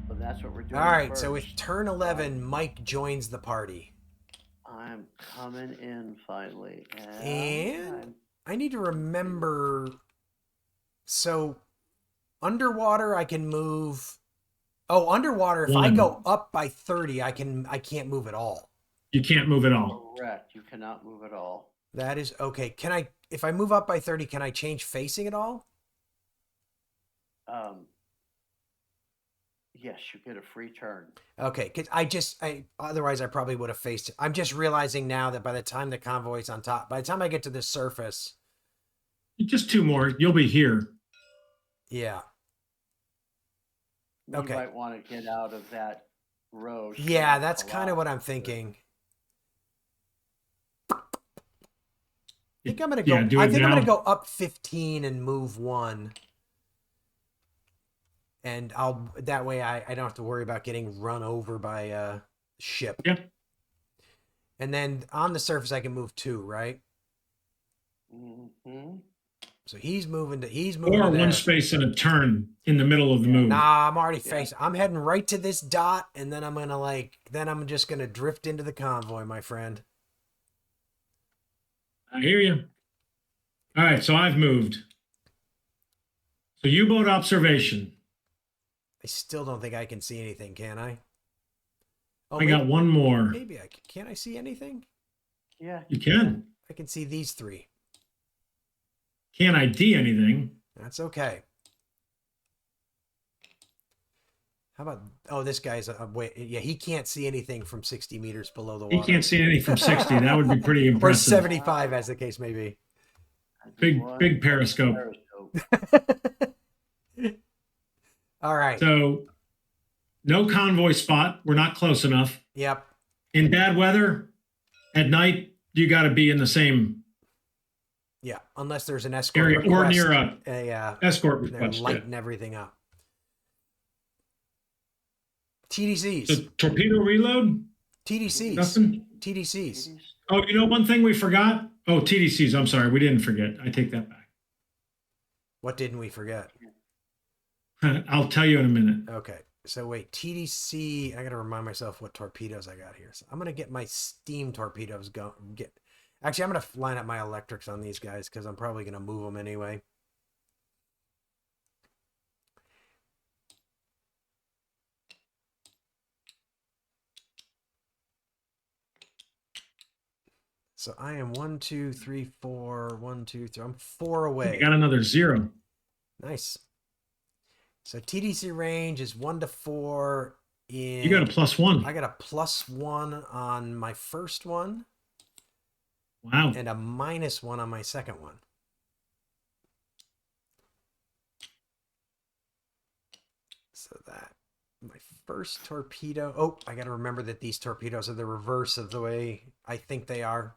So that's what we're doing. All right, first. so with turn 11, Mike joins the party. I'm coming in finally. And I need to remember. So underwater, I can move. Oh, underwater, if I go up by 30, I can't move at all. You can't move at all. Correct. You cannot move at all. That is okay. Can I, if I move up by 30, can I change facing at all? Yes, you get a free turn. Okay, because otherwise I probably would have faced it. I'm just realizing now that by the time the convoy's on top, by the time I get to the surface. Just two more, you'll be here. Yeah. You might want to get out of that road. Yeah, that's kind of what I'm thinking. I think I'm gonna go. I'm gonna go up 15 and move 1. And that way I don't have to worry about getting run over by a ship. Yeah. And then on the surface I can move 2, right? Mm-hmm. So he's moving or one space and a turn in the middle of the move. Nah, I'm already facing. I'm heading right to this dot, and then I'm just gonna drift into the convoy, my friend. I hear you. All right, so I've moved. So U-boat observation. I still don't think I can see anything, can I? Oh, I got one more. Maybe I can. Can't I see anything? Yeah. You can. I can see these 3. Can't ID anything. That's okay. How about, this guy's, wait, yeah, he can't see anything from 60 meters below the water. He can't see anything from 60. That would be pretty impressive. Or 75, as the case may be. Big periscope. All right. So, no convoy spot. We're not close enough. Yep. In bad weather, at night, you got to be in the same. Yeah, unless there's an escort area or near a escort request. Lighten everything up. TDCs. So torpedo reload? TDCs. Nothing? TDCs. Oh, you know one thing we forgot? Oh, TDCs. I'm sorry. We didn't forget. I take that back. What didn't we forget? I'll tell you in a minute. Okay. So wait, TDC, I got to remind myself what torpedoes I got here. So I'm going to get my steam torpedoes Actually, I'm going to line up my electrics on these guys because I'm probably going to move them anyway. So I am 1, 2, 3, 4, 1, 2, 3. I'm 4 away. You got another 0. Nice. So TDC range is 1 to 4. You got a +1. I got a +1 on my first one. Wow. And a -1 on my second one. So that my first torpedo. Oh, I got to remember that these torpedoes are the reverse of the way I think they are.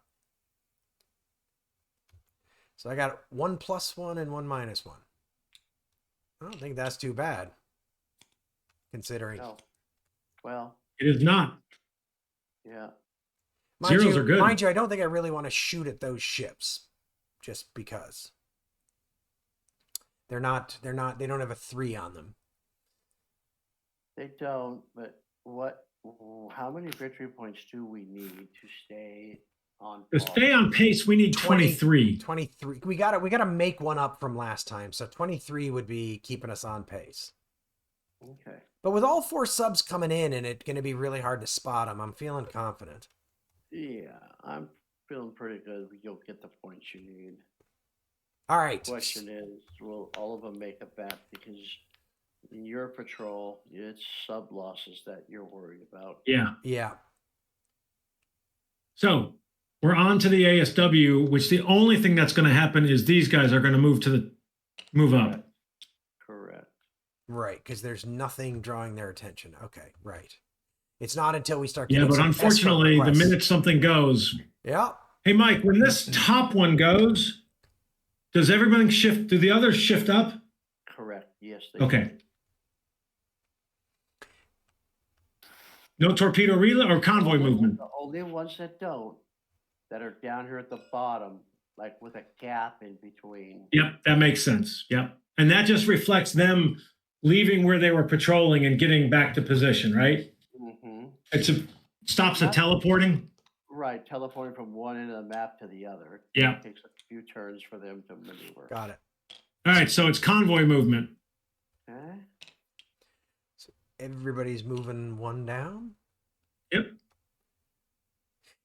So I got 1 +1 and 1 -1. I don't think that's too bad, considering. No. Well, it is not. Yeah. Zeros are good. Mind you, I don't think I really want to shoot at those ships, just because they don't have a 3 on them. They don't, but how many victory points do we need to stay on To stay on pace, we need 23. 23. We got to make one up from last time. So 23 would be keeping us on pace. Okay. But with all 4 subs coming in and it's going to be really hard to spot them, I'm feeling confident. Yeah, I'm feeling pretty good. You'll get the points you need. All right. The question is, will all of them make it back? Because in your patrol, it's sub losses that you're worried about. Yeah. Yeah. So we're on to the ASW, which the only thing that's going to happen is these guys are going to move up. Correct. Right, because there's nothing drawing their attention. Okay, right. It's not until we start getting Yeah, but unfortunately, the minute something goes. Yeah. Hey, Mike, when this top one goes, does everything shift? Do the others shift up? Correct. Yes. They Okay. do. No torpedo reload or convoy movement? The only ones that don't, that are down here at the bottom, like with a gap in between. Yep, that makes sense. Yep. And that just reflects them leaving where they were patrolling and getting back to position, right? Mm-hmm. Stops the Not- teleporting. Right, teleporting from one end of the map to the other. Yeah. It takes a few turns for them to maneuver. Got it. All right, so it's convoy movement. Okay. So everybody's moving one down. Yep.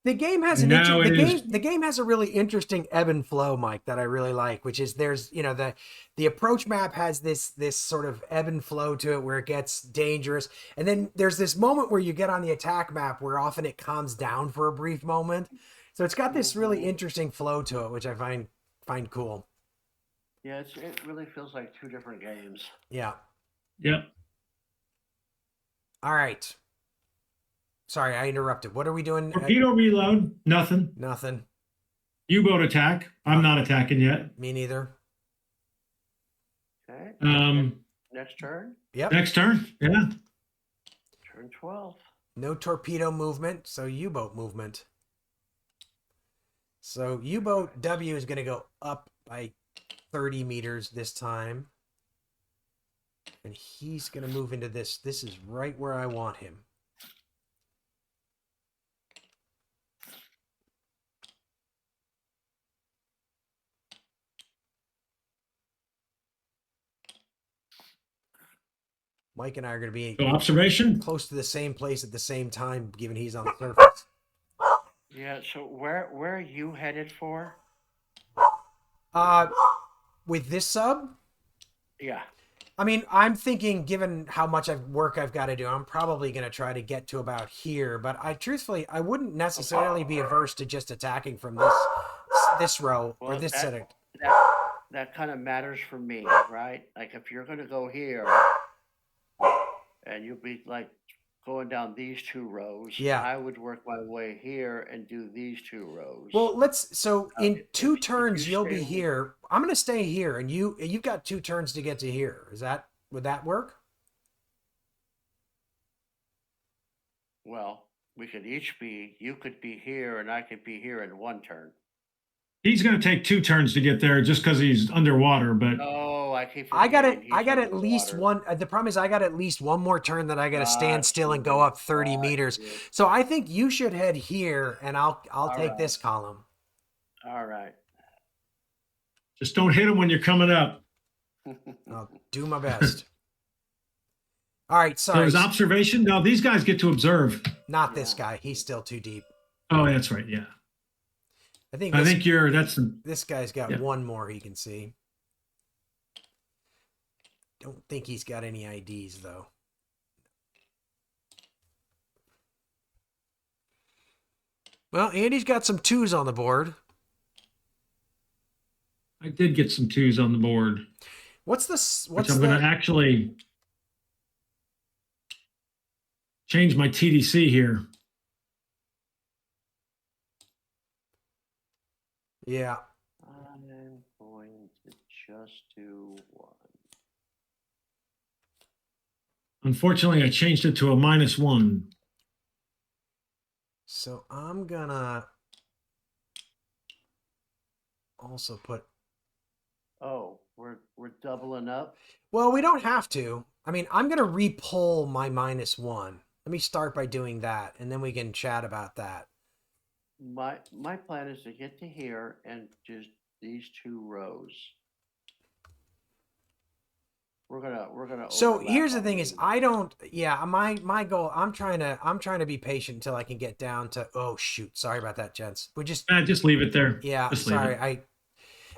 The game has And an now it is- the game has a really interesting ebb and flow, Mike, that I really like, which is there's the approach map has this sort of ebb and flow to it where it gets dangerous, and then there's this moment where you get on the attack map where often it calms down for a brief moment. So it's got this really interesting flow to it, which I find cool. Yeah, it really feels like two different games. Yeah. Yep. All right. Sorry, I interrupted. What are we doing? Torpedo reload. Nothing. Nothing. U-boat attack. I'm not attacking yet. Me neither. Okay. Next turn. Yep. Next turn. Yeah. Turn 12. No torpedo movement, so U-boat movement. So U-boat W is going to go up by 30 meters this time. And he's going to move into this. This is right where I want him. Mike and I are going to be So observation. close to the same place at the same time, given he's on the surface. Yeah, so where are you headed for? With this sub, Yeah. I mean, I'm thinking, given how much work I've got to do, I'm probably going to try to get to about here. But truthfully, I wouldn't necessarily be averse to just attacking from this row or this setting. That kind of matters for me, right? Like if you're going to go here, and you'll be like going down these two rows. Yeah. I would work my way here and do these two rows. Well, in two turns you you'll be stay- here. I'm going to stay here, and you've got 2 turns to get to here. Would that work? Well, we could each be. You could be here, and I could be here in 1 turn. He's going to take 2 turns to get there just because he's underwater. But Oh, I keep. I got it. forgetting I he's got at least underwater. one. The problem is, I got at least one more turn that I got to stand still and go up 30 meters. Gotcha. So I think you should head here, and I'll take right. this column. All right. just don't hit him when you're coming up. I'll do my best. All right, So sorry, his observation. No, these guys get to observe. not this guy. He's still too deep. Oh, that's right. Yeah. I think I think that's this guy's got Yeah. one more he can see. Don't think he's got any IDs though. Well, Andy's got some 2s on the board. I did get some 2s on the board, What's this? which What's I'm going to the? actually change my TDC here. Yeah. I'm going to just do 1. Unfortunately, I changed it to a -1. So I'm gonna also put. Oh, we're doubling up. Well, we don't have to. I mean, I'm gonna repull my -1. Let me start by doing that, and then we can chat about that. My plan is to get to here and just these 2 rows. We're gonna. So overlap here's the on thing: is these. I don't. Yeah, my goal. I'm trying to be patient until I can get down to. Oh shoot! Sorry about that, gents. We just. Just leave it there. Yeah, Just leave sorry. it.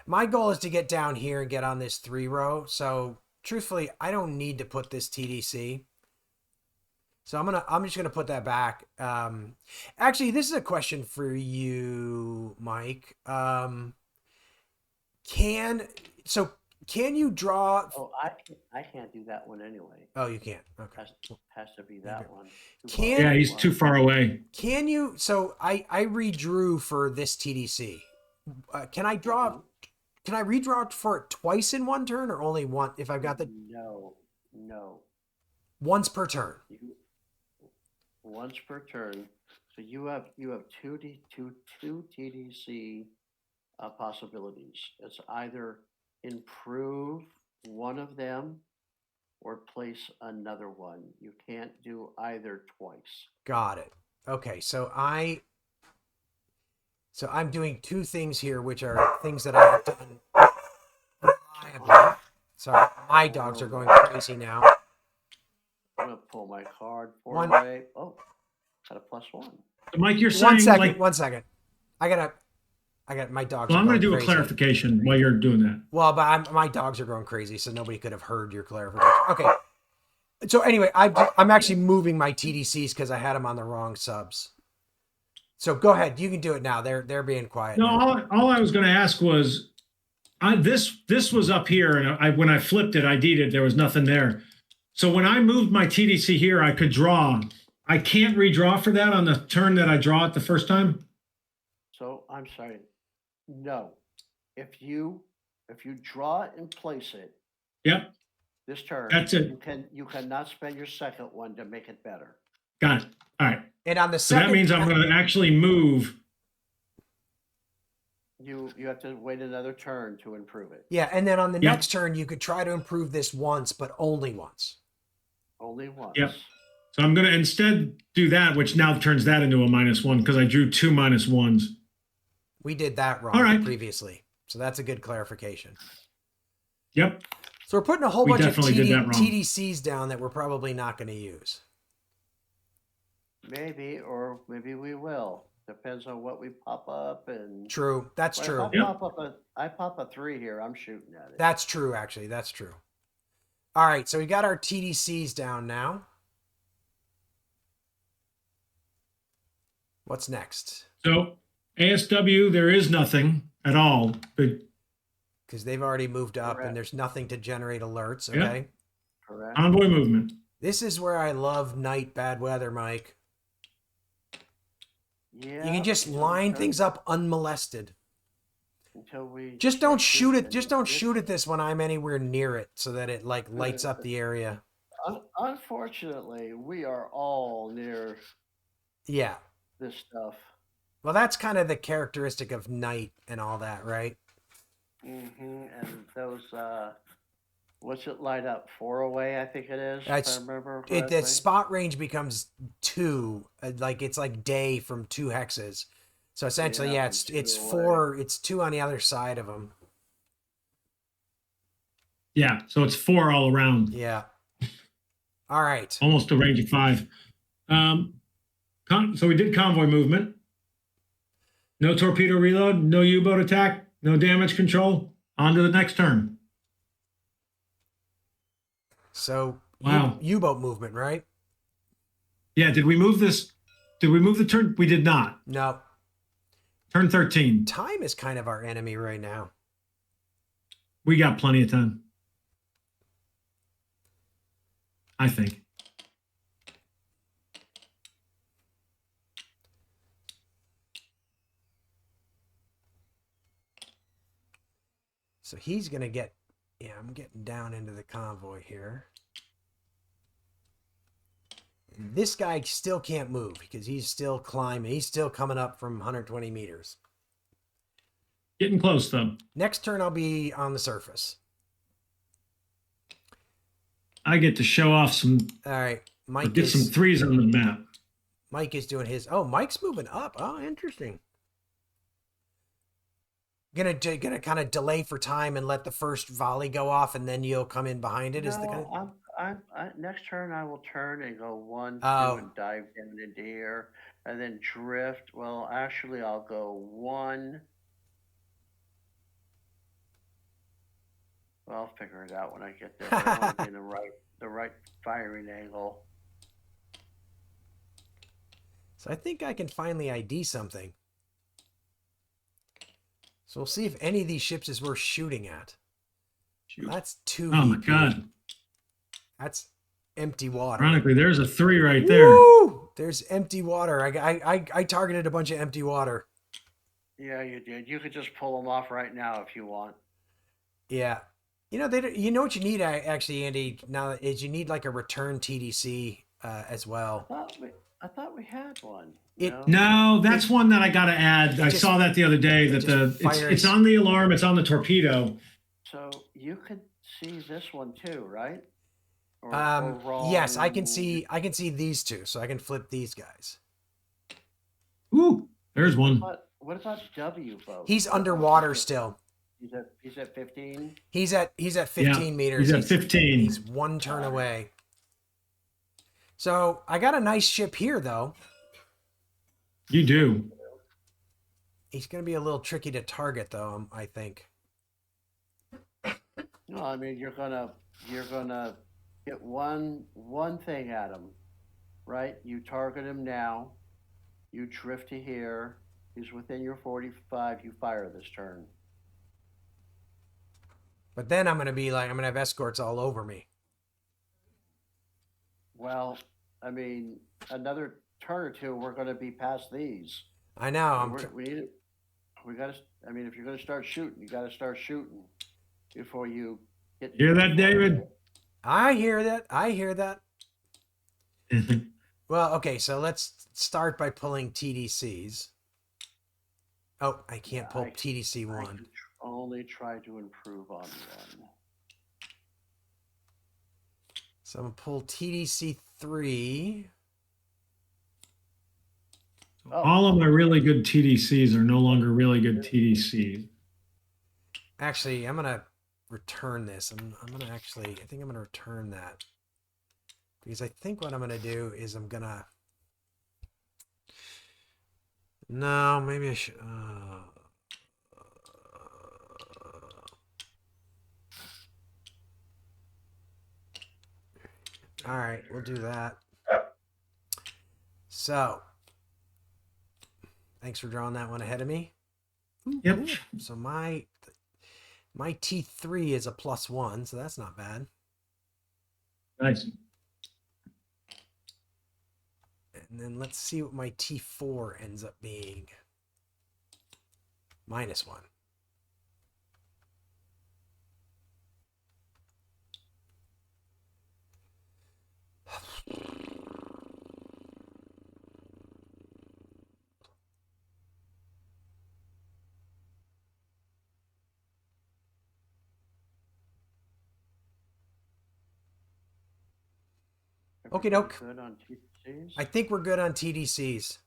My goal is to get down here and get on this 3 row. So truthfully, I don't need to put this TDC. So I'm just gonna put that back. Actually, this is a question for you, Mike. Can you draw? Oh, I can't do that one anyway. Oh, you can't. Okay. Has to be that one. Can- Yeah, he's too far away. Can you? So I redrew for this TDC. Can I draw? Can I redraw for it twice in 1 turn, or only one? If I've got the No. once per turn. Once per turn. So you have two TDC possibilities. It's either improve one of them or place another one. You can't do either twice. Got it. Okay, so I'm doing two things here, which are things that I have done reliably. Sorry, my dogs are going crazy now. I'm gonna pull my card for One- away. Oh, got a +1. Mike, you're saying One second. I got my dogs. Well, are I'm going going to do crazy. a clarification while you're doing that. Well, but my dogs are going crazy, so nobody could have heard your clarification. Okay. So anyway, I'm actually moving my TDCs because I had them on the wrong subs. So go ahead, you can do it now. They're being quiet. No, now. all I was going to ask was, this was up here, and when I flipped it, ID'd it, there was nothing there. So when I moved my TDC here, I could draw. I can't redraw for that on the turn that I draw it the first time. So I'm sorry. No. If you draw it and place it Yep, this turn, That's it. you cannot spend your second one to make it better. got it. All right. And on the So second, that means I'm going to actually move. You have to wait another turn to improve it. yeah, and then on the Yep. next turn, you could try to improve this once, but only once. Only once. Yep. So I'm going to instead do that, which now turns that into a -1 because I drew 2 -1s. We did that wrong All right. previously, so that's a good clarification. Yep. So we're putting a whole We bunch of definitely did that wrong. TDCs down that we're probably not going to use. Maybe, or maybe we will. Depends on what we pop up and. True, that's Well, true. If I pop a 3 here, I'm shooting at it. That's true, actually. That's true. All right, so we got our TDCs down now. What's next? So ASW, there is nothing at all. But Because they've already moved up Correct. and there's nothing to generate alerts. Yeah. Okay. Correct. convoy movement. This is where I love night bad weather, Mike. Yeah. You can just line things up unmolested. until we. Just don't check shoot it. and Just don't get- shoot at this when I'm anywhere near it so that it like lights up the area. Unfortunately, we are all near Yeah. this stuff. Well, that's kind of the characteristic of night and all that, right? And those, what's it light up? 4 away, I think it is. If That's- I remember. The correctly. spot range becomes 2, like it's like day from 2 hexes. So essentially, Yeah, yeah, from it's 2 away. 4. It's 2 on the other side of them. Yeah. So it's 4 all around, Yeah. All right. almost a range of 5. So we did convoy movement. No torpedo reload, no U-boat attack, no damage control. On to the next turn. So Wow. U-boat movement, right? Yeah. Did we move this? Did we move the turn? We did not. No. Turn 13. Time is kind of our enemy right now. We got plenty of time. I think. So he's going to get, yeah, I'm getting down into the convoy here. This guy still can't move because he's still climbing. He's still coming up from 120 meters. Getting close though. Next turn, I'll be on the surface. I get to show off some, All right. Mike get some is, 3s on the map. Mike is doing his. Oh, Mike's moving up. Oh, interesting. Gonna kind of delay for time and let the first volley go off, and then you'll come in behind it. Is the kind of, next turn I will turn and go 1, 2, Oh. and dive down into here, and then drift. Well, actually, I'll go 1. Well, I'll figure it out when I get there. But I want to be in the right firing angle. So I think I can finally ID something. So we'll see if any of these ships is worth shooting at. Shoot. That's 2 Oh my VP. God. That's empty water. Ironically, there's a 3 right there. Woo! There's empty water. I targeted a bunch of empty water. Yeah, you did. You could just pull them off right now if you want. Yeah. You know, you know what you need actually, Andy, now is you need like a return TDC as well. I thought we had one. It- No, that's one that I got to add. I just- saw that the other day. That just it's fires- on the alarm. It's on the torpedo. So you could see this one too, right? Or Yes, I can wrong- see these two, so I can flip these guys. Ooh, there's one. What about W boat? He's underwater still. He's at 15. He's at 15 meters. He's at 15. He's one turn away. So I got a nice ship here, though. You do. He's going to be a little tricky to target, though. I think. No, I mean you're gonna get one thing at him, right? You target him now. You drift to here. He's within your 45. You fire this turn. But then I'm going to have escorts all over me. Well, I mean, another turn or two, we're going to be past these. I know. We need it. We got to. I mean, if you're going to start shooting, you got to start shooting before you get. Hear that, David? I hear that. Well, okay, so let's start by pulling TDCs. Oh, I can't pull TDC I 1. can only try to improve on one. So I'm going to pull TDC 3. Oh, All of my really good TDCs are no longer really good TDCs. Actually, I'm going to return this. I think I'm going to return that. Because I think what I'm going to do is I'm going to... No, maybe I should... All right, we'll do that. So, thanks for drawing that one ahead of me. Yep. So my T3 is a +1, so that's not bad. Nice. And then let's see what my T4 ends up being. -1. Okie doke. Good on TCs. I think we're good on TDCs.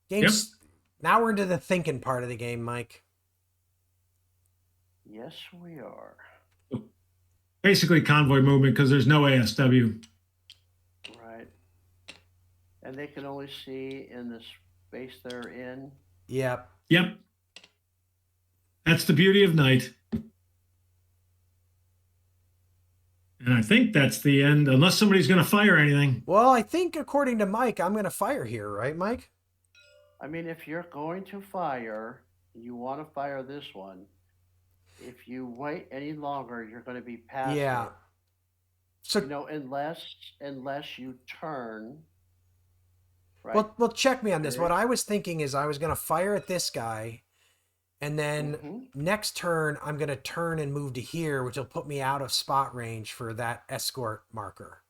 Games. Now we're into the thinking part of the game, Mike. Yes, we are. Basically convoy movement because there's no ASW. Right. And they can only see in the space they're in. Yep. Yep. That's the beauty of night. And I think that's the end, unless somebody's going to fire anything. Well, I think according to Mike, I'm going to fire here, right, Mike? I mean, if you're going to fire, you want to fire this one. If you wait any longer, you're going to be past Yeah. it. So, You know, unless you turn. Right. well, check me on this. Okay. What I was thinking is I was going to fire at this guy, and then Mhm. next turn I'm going to turn and move to here, which will put me out of spot range for that escort marker.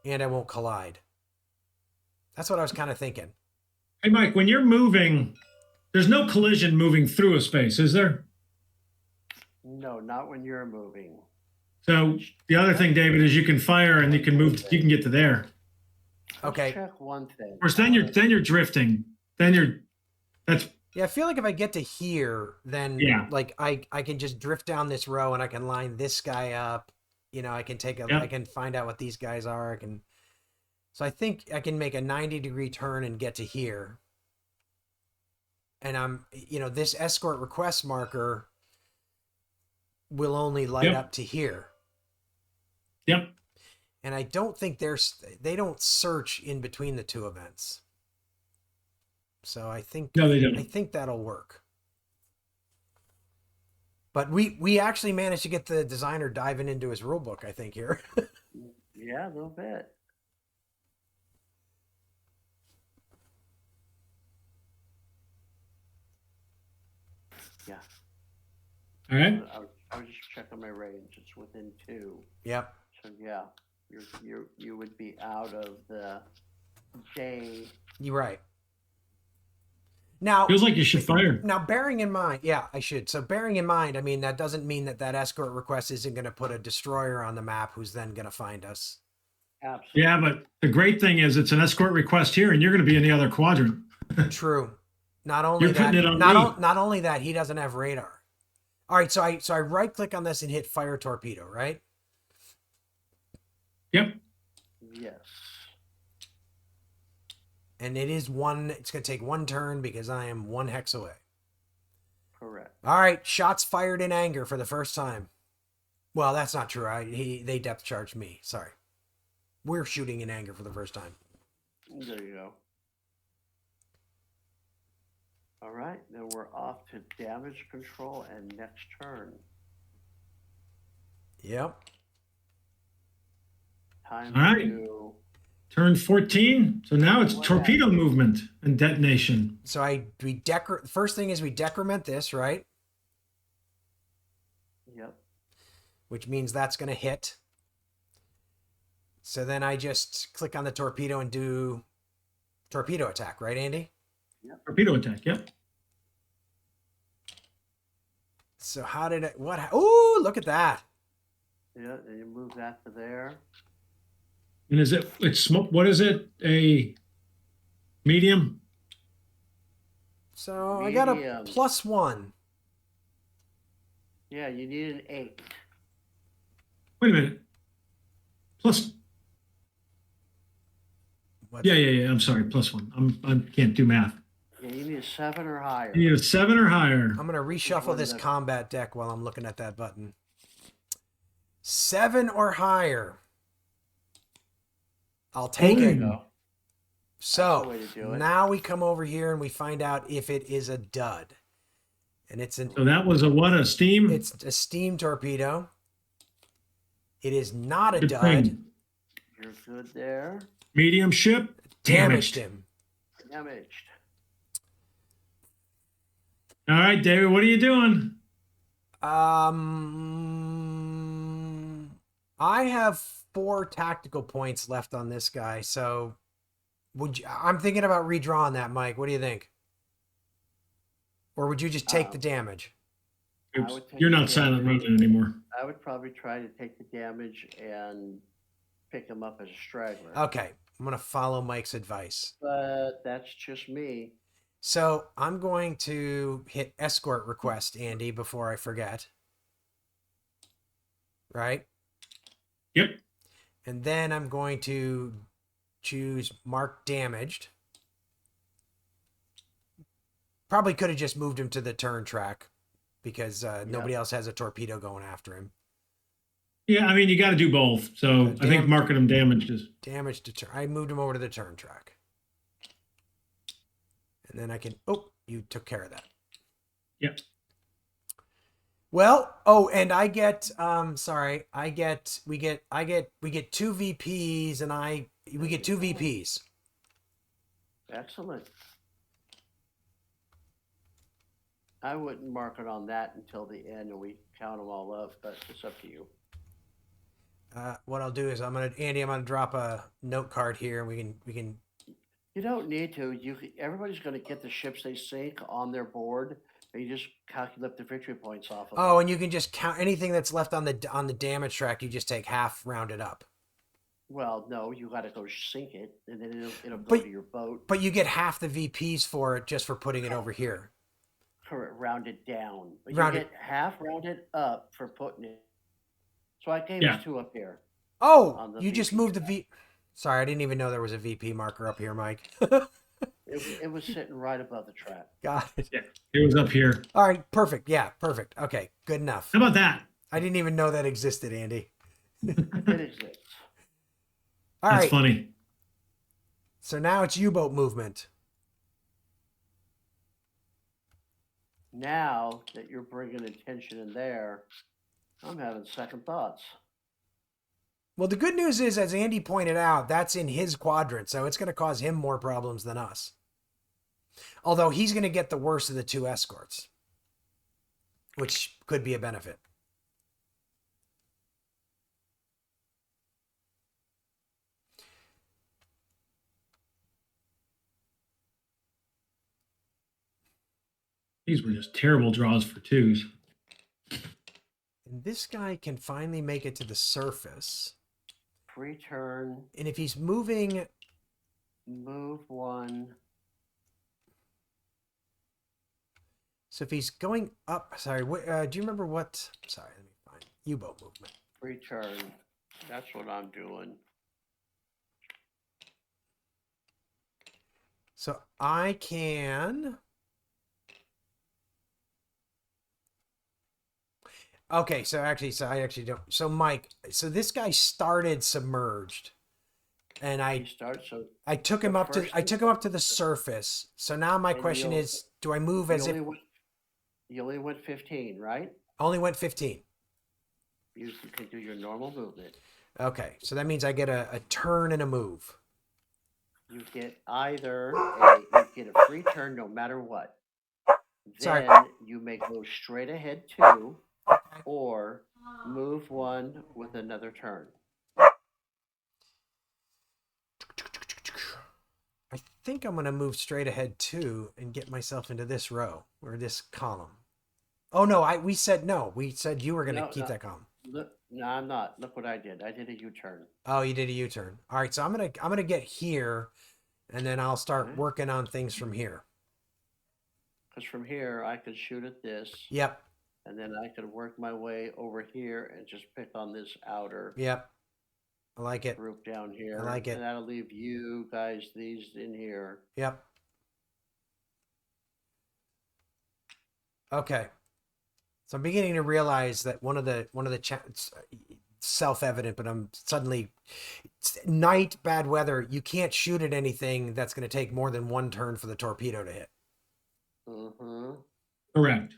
And I won't collide. That's what I was kind of thinking. Hey, Mike, when you're moving, there's no collision moving through a space, is there? No, not when you're moving. So the other thing, David, is you can fire and you can move. You can get to there. Let's Okay. check one thing. Of course, then you're drifting. That's Yeah, I feel like if I get to here, then Yeah. like I can just drift down this row and I can line this guy up. You know, I can Yep. I can find out what these guys are. So I think I can make a 90-degree turn and get to here. And this escort request marker will only light Yep. up to here. Yep. And I don't think they don't search in between the two events. So I think No, they don't. I think that'll work. But we actually managed to get the designer diving into his rule book, I think, here. Yeah, a little bit. Yeah. All right. I was just checking my range. It's within 2. Yep. So yeah, you would be out of the day. You're right. Now, Feels like you should fire. now bearing in mind, yeah, I should. So bearing in mind, I mean, that doesn't mean that escort request isn't going to put a destroyer on the map who's then going to find us. Absolutely. Yeah, but the great thing is it's an escort request here, and you're going to be in the other quadrant. True. Not only You're that, putting it on not, me. not only that, he doesn't have radar. All right, so I right click on this and hit fire torpedo, right? Yep. Yes. And it is one. It's going to take one turn because I am one hex away. Correct. All right, shots fired in anger for the first time. Well, that's not true. They depth charged me. Sorry. We're shooting in anger for the first time. There you go. All right, then we're off to damage control and next turn. Yep. Time All right. to Turn 14. So now it's What torpedo movement and detonation. So first thing is we decrement this, right? yep. Which means that's going to hit. So then I just click on the torpedo and do torpedo attack, right, Andy? Torpedo attack. Yep. So how did it, oh, look at that. Yeah, and you move that to there. And it's smoke? What is it? A medium? So I got a Medium. +1. Yeah, you need an 8. Wait a minute. Plus. What- Yeah. I'm sorry. +1. I can't do math. Yeah, you need a 7 or higher. You need a 7 or higher. I'm going to reshuffle one this of them? combat deck while I'm looking at that button. 7 or higher. I'll take There it. you go. the So way to do it. now we come over here and we find out if it is a dud. And it's So that was a steam? it's a steam torpedo. It is not a Good dud. thing. You're good there. Medium ship? Damaged him. Damaged. All right, David, what are you doing? I have 4 tactical points left on this guy, so I'm thinking about redrawing that, Mike. What do you think? Or would you just take the damage? Oops, would take you're the not silent damage. running anymore. I would probably try to take the damage and pick him up as a straggler. Okay, I'm gonna follow Mike's advice. But that's just me. So I'm going to hit escort request, Andy, before I forget. Right? Yep. And then I'm going to choose mark damaged. Probably could have just moved him to the turn track because nobody else has a torpedo going after him. Yeah, I mean, you got to do both. So I think marking them damaged is. Damage to turn. I moved him over to the turn track. And then I can, oh, you took care of that. Yep. Well, oh, and I get, we get 2 VPs and we get 2 VPs. Excellent. I wouldn't mark it on that until the end and we count them all up, but it's up to you. What I'll do is Andy, I'm gonna drop a note card here and we can. You don't need to. Everybody's going to get the ships they sink on their board. And you just calculate the victory points off of Oh, them. and you can just count anything that's left on the damage track. You just take half, rounded up. Well, no, you got to go sink it, and then it'll go But- to your boat. But you get half the VPs for it just for putting it over here. Correct, rounded down. But Rounded- you get half rounded up for putting it. So I gave Yeah. us 2 up here. Oh, On the you just VP moved the track. V. Sorry, I didn't even know there was a VP marker up here, Mike. It was sitting right above the track. Got it. It was up here. All right, perfect. Yeah, perfect. Okay, good enough. How about that? I didn't even know that existed, Andy. It exists. All That's right, funny. so now it's U-boat movement. Now that you're bringing attention in there, I'm having second thoughts. Well, the good news is, as Andy pointed out, that's in his quadrant, so it's going to cause him more problems than us. Although he's going to get the worst of the 2 escorts, which could be a benefit. These were just terrible draws for twos. And this guy can finally make it to the surface. Free turn, And if he's moving, move one. so if he's going up, sorry, do you remember what? Sorry, let me find U-boat movement. Free turn. That's what I'm doing. So I can. Okay, so I actually don't. So Mike, so this guy started submerged, and He starts, so I took him the up to first I thing- took him up to the surface. So now my And question you'll- is, do I move you as if only went, you only went 15, right? I only went 15? You can do your normal movement. Okay, so that means I get a turn and a move. You get you get a free turn no matter what. Sorry. Then you may go straight ahead 2 or move 1 with another turn. I think I'm going to move straight ahead 2 and get myself into this row or this column. Oh no, we said no. We said you were going to No, keep no. that column. Look, no, I'm not. Look what I did. I did a U-turn. Oh, you did a U-turn. All right, so I'm gonna get here, and then I'll start Okay. working on things from here. Because from here, I could shoot at this, Yep, and then I could work my way over here and just pick on this outer yep. I like it. group down here. I like it. And that'll leave you guys, these in here. Yep. Okay. So I'm beginning to realize that one of the self-evident, but I'm suddenly night, bad weather. You can't shoot at anything that's going to take more than one turn for the torpedo to hit. Mm-hmm. Correct.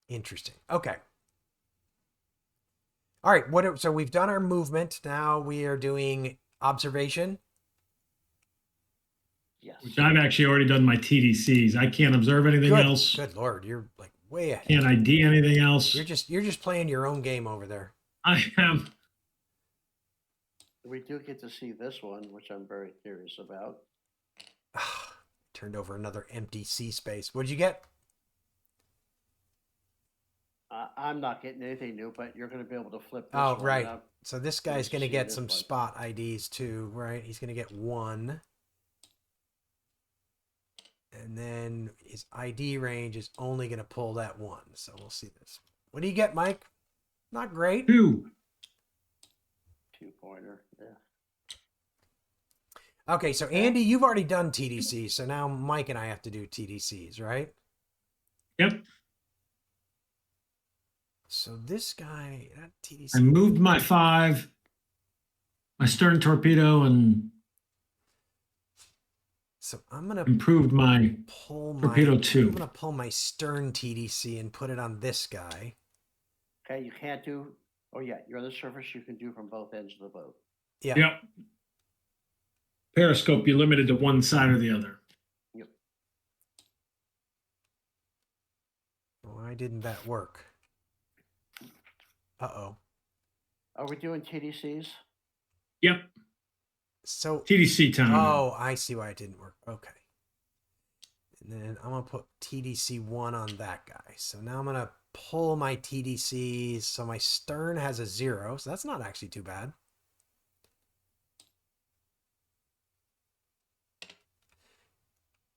Interesting. Okay. All right. So we've done our movement. Now we are doing observation. Yes. Which I've actually already done my TDCs. I can't observe anything else. Good Lord, you're like way ahead. Can't ID anything else. You're just playing your own game over there. I am. We do get to see this one, which I'm very curious about. Turned over another empty sea space. What'd you get? I'm not getting anything new, but you're going to be able to flip this Oh, one right. up. So this guy's Let's going to see get this some one. spot IDs too, right? He's going to get 1. And then his ID range is only going to pull that 1. So we'll see this. What do you get, Mike? Not great. 2. 2-pointer. Yeah. Okay, so Andy, you've already done TDC, so now Mike and I have to do TDCs, right? Yep. So this guy, that TDC. I moved my 5, my stern torpedo, and So I'm gonna improved my pull my torpedo 2. I'm gonna pull my stern TDC and put it on this guy. Okay, you can't do. Oh yeah, you're on the surface. You can do from both ends of the boat. Yeah. Yep. Periscope, you limited to one side or the other. Yep. Why didn't that work? Uh-oh. Are we doing TDCs? Yep. So TDC time. oh, I see why it didn't work. Okay. And then I'm gonna put TDC 1 on that guy. So now I'm gonna pull my TDCs. So my stern has a 0, so that's not actually too bad.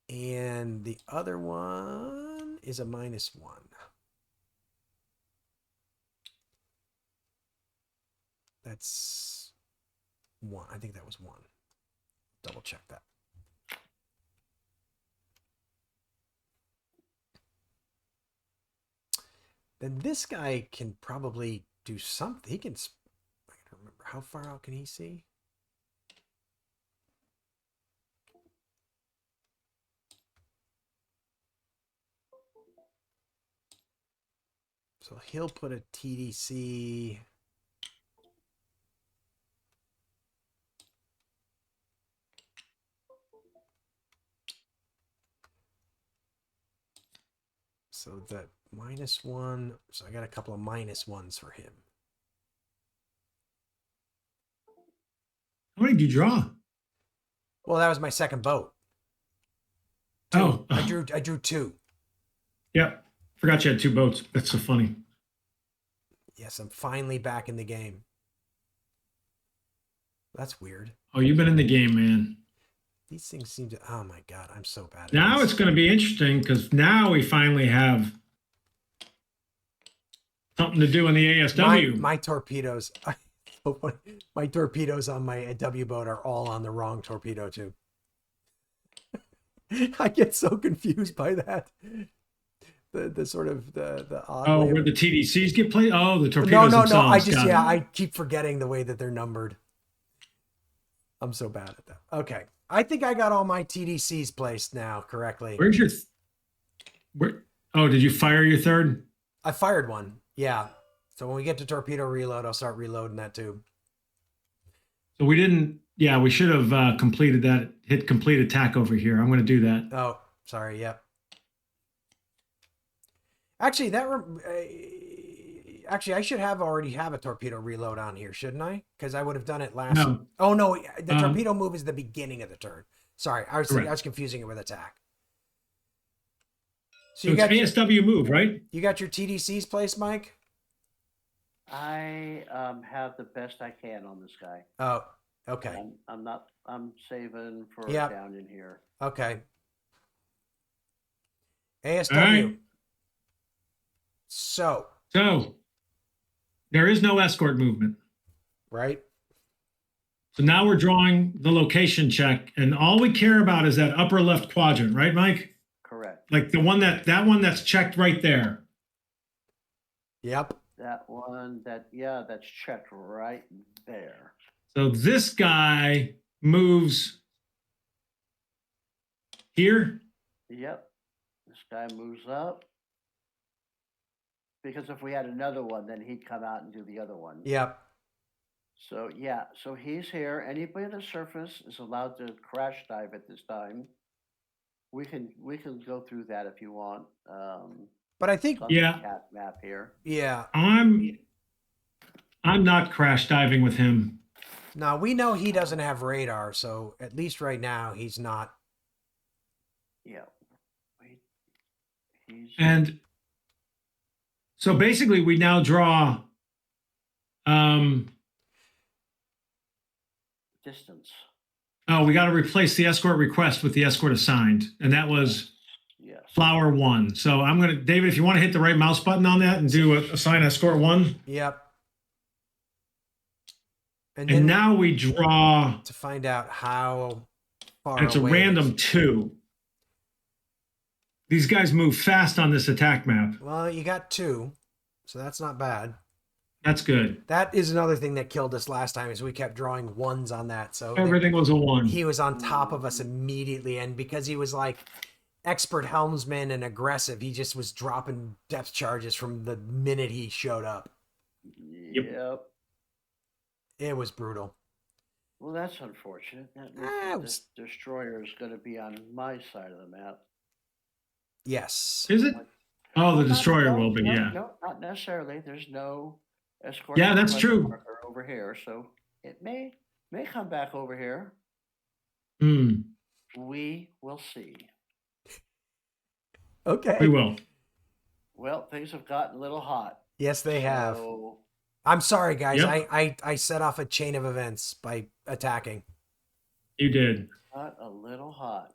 And the other one is a -1. That's 1. I think that was 1. Double check that. Then this guy can probably do something. He can, I don't remember, how far out can he see? So he'll put a TDC. So that -1. So I got a couple of -1s for him. How How many did you draw? Well, that was my second boat. Oh, I drew 2. Yep. Forgot you had 2 boats. That's so funny. Yes, I'm finally back in the game. That's weird. Oh, you've been in the game, man. These things seem to. Oh my god, I'm so bad at Now this. it's going to be interesting because now we finally have something to do in the ASW. My torpedoes. My torpedoes on my W boat are all on the wrong torpedo tube. I get so confused by that. The sort of the odd. Oh, way where of- the TDCs get played? Oh, the torpedoes no. themselves. Got it. I keep forgetting the way that they're numbered. I'm so bad at that. Okay, I think I got all my TDCs placed now correctly. Where's your? Where? Oh, did you fire your third? I fired one. Yeah. So when we get to torpedo reload, I'll start reloading that tube. So we didn't. Yeah, we should have completed that. Hit complete attack over here. I'm going to do that. Oh, sorry. Yep. Actually, actually, I should already have a torpedo reload on here, shouldn't I? Because I would have done it last. No. Oh no, the torpedo move is the beginning of the turn. Sorry, I Correct. was confusing it with attack. So it's ASW move, right? You got your TDCs placed, Mike? I have the best I can on this guy. Oh, okay. I'm saving for Yep. down in here. Okay. ASW. All right. So, there is no escort movement. right? So now we're drawing the location check, and all we care about is that upper left quadrant, right, Mike? Correct. Like the one that one that's checked right there. Yep. That one, that's checked right there. So this guy moves here. Yep. This guy moves up. Because if we had another one, then he'd come out and do the other one. Yep. So yeah, so he's here. Anybody on the surface is allowed to crash dive at this time. We can go through that if you want. But I think, It's on the Yeah. cat map here. yeah. I'm not crash diving with him. Now we know he doesn't have radar, so at least right now he's not. Yeah. He's And so basically we now draw distance. we got to replace the escort request with the escort assigned, and that was Yes. flower 1. So I'm going to, David, if you want to hit the right mouse button on that and do assign escort 1. Yep. And And then now we draw, to find out how far and it's a away it random is. 2. These guys move fast on this attack map. Well, you got 2, so that's not bad. That's good. That is another thing that killed us last time is we kept drawing 1s on that. So Everything was a 1. he was on top of us immediately, and because he was like expert helmsman and aggressive, he just was dropping depth charges from the minute he showed up. Yep. It was brutal. Well, that's unfortunate. That means Ah, it that was- this destroyer is going to be on my side of the map. Yes. Is it? Oh, the Not- destroyer no, will be, no, yeah. No, not necessarily. There's no escort. Yeah, that's request true. marker over here, so it may come back over here. Hmm. We will see. Okay. We will. Well, things have gotten a little hot. Yes, they have. So, I'm sorry, guys. Yep. I set off a chain of events by attacking. You did. got a little hot.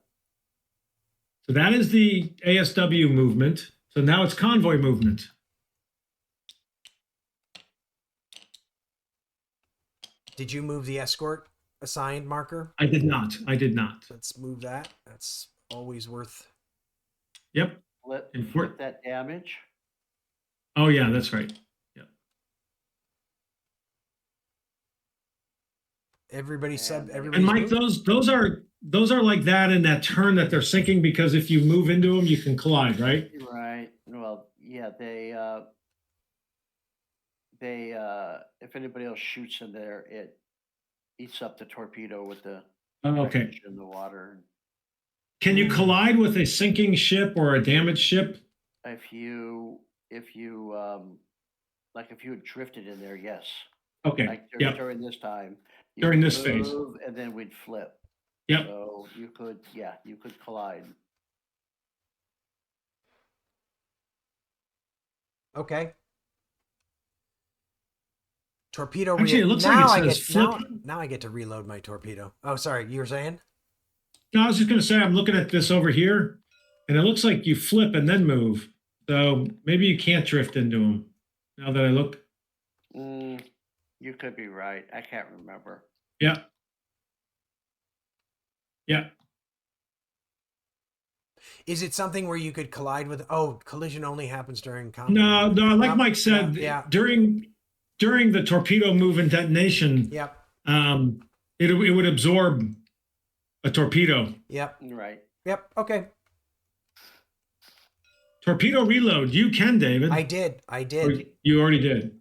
So that is the ASW movement. So now it's convoy movement. Did you move the escort assigned marker? I did not. I did not. Let's move that. That's always worth. Yep. Let Import- that damage. Oh yeah, that's right. Everybody sub. And- Everybody. And Mike, those are like that in that turn that they're sinking, because if you move into them, you can collide, right? Right. Well, yeah, they if anybody else shoots in there, it eats up the torpedo with the Oh, okay. wreckage in the water. Can you collide with a sinking ship or a damaged ship? If you like if you had drifted in there, yes. Okay. Like Yep. during this time. You During would this phase. move, and then we'd flip. Yep. So you could collide. Okay. Torpedo. Actually, it looks like now it I says get flip. now I get to reload my torpedo. Oh, sorry. You were saying? No, I was just going to say, I'm looking at this over here, and it looks like you flip and then move. So maybe you can't drift into them. Now that I look. You could be right. I can't remember. Yeah. Yeah. Is it something where you could collide with? Oh, collision only happens during combat. No. Like Yep, Mike said, yeah. during the torpedo move and detonation, Yep. It would absorb a torpedo. Yep. Right. Yep. Okay. Torpedo reload. You can, David. I did. Or you already did.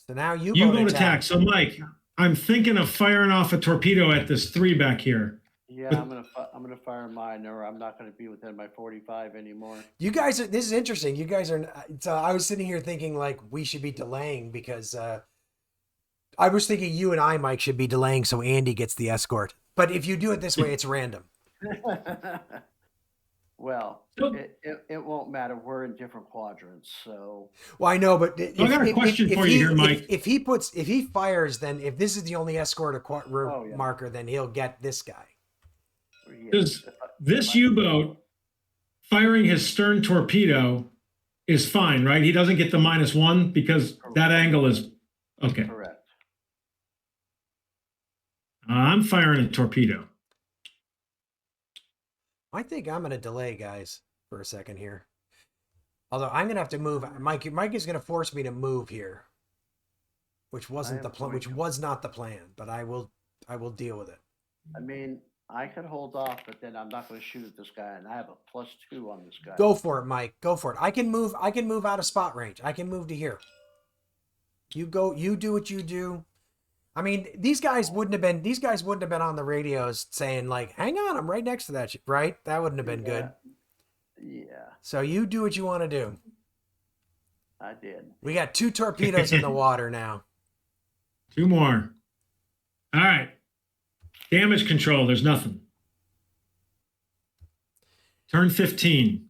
So now you U-boat attack. So, Mike, I'm thinking of firing off a torpedo at this 3 back here. Yeah, I'm gonna fire mine, or I'm not gonna be within my 45 anymore. You guys are. This is interesting. You guys are. So I was sitting here thinking like we should be delaying because I was thinking you and I, Mike, should be delaying so Andy gets the escort. But if you do it this way, it's random. Well, it won't matter. We're in different quadrants, so. Well, I know, but I got a question for you here, Mike. If he fires, then if this is the only escort marker, then he'll get this guy. Does this U-boat firing his stern torpedo is fine, right? He doesn't get the -1 because that angle is okay. Correct. I'm firing a torpedo. I think I'm going to delay, guys, for a second here. Although I'm going to have to move. Mike is going to force me to move here, which wasn't the plan. Which was not the plan, but I will deal with it. I mean, I could hold off, but then I'm not going to shoot at this guy, and I have a +2 on this guy. Go for it, Mike. Go for it. I can move out of spot range. I can move to here. You go. You do what you do. I mean, these guys wouldn't have been on the radios saying like, "Hang on, I'm right next to that," right? That wouldn't have been good. Yeah. So you do what you want to do. I did. We got 2 torpedoes in the water now. 2 more. All right. Damage control. There's nothing. Turn 15.